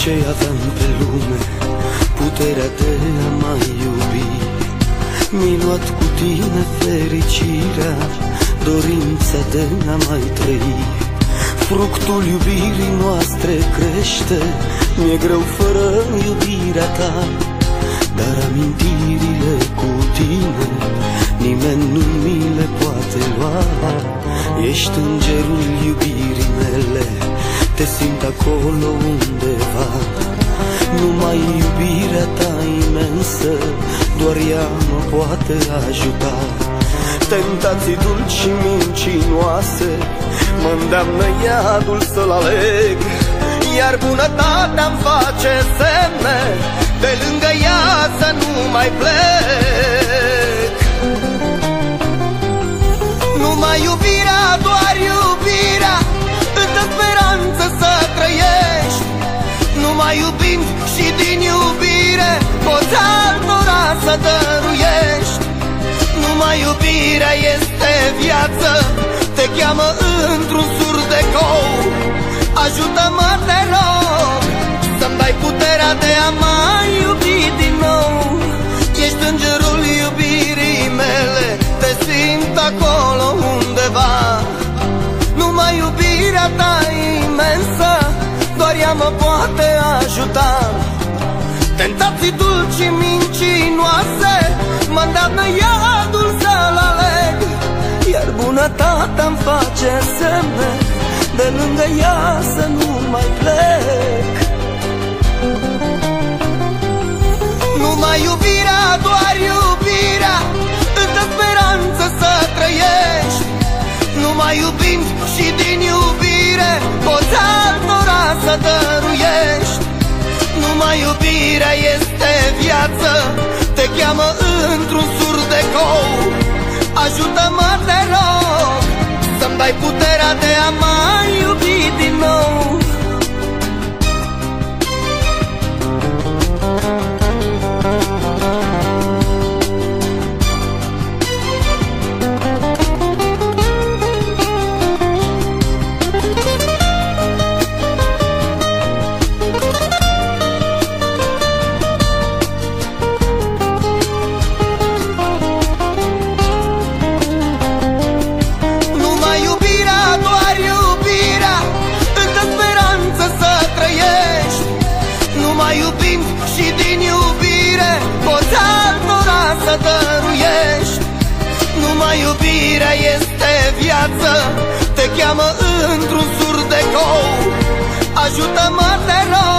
ce aveam pe lume, puterea de a mai iubi. Mi-ai luat cu tine fericirea, dorința de a mai trăi. Fructul iubirii noastre crește, mi-e greu fără iubirea ta. Dar amintirile cu tine nimeni nu mi le poate lua. Ești îngerul iubirii mele, te simt acolo undeva. Numai iubirea ta imensă, doar ea mă poate ajuta. Tentații dulci și mincinoase mă îndeamnă iadul să-l aleg, iar bunătatea-mi face semne, de lângă ea să nu mai plec. Numai iubirea, doar iubirea îți dă speranță să trăiești. Numai iubind și din iubire poți altora să dăruiești. Numai iubirea este viață, te cheamă într-un sur de cou. Ajută-mă, te rog, să-mi dai puterea de a mai iubi din nou. Ești îngerul iubirii mele, te simt acolo undeva. Numai iubirea ta imensă, doar ea mă poate ajuta. Tentații dulci și mincinoase mă îndeamnă iadul să-l aleg, iar bunătatea-mi face semne, de lângă ea să nu mai plec. Numai iubirea, doar iubirea îți dă speranță să trăiești. Numai iubind și din iubire poți altora să dăruiești. Numai iubirea este viață, te cheamă într-un sur de cou. Ajută-mă, te rog, să-mi dai puterea de a mai iubi din nou. Iubind și din iubire poți altora să dăruiești. Numai iubirea este viață, te cheamă într-un sur de cou. Ajută-mă, te rog,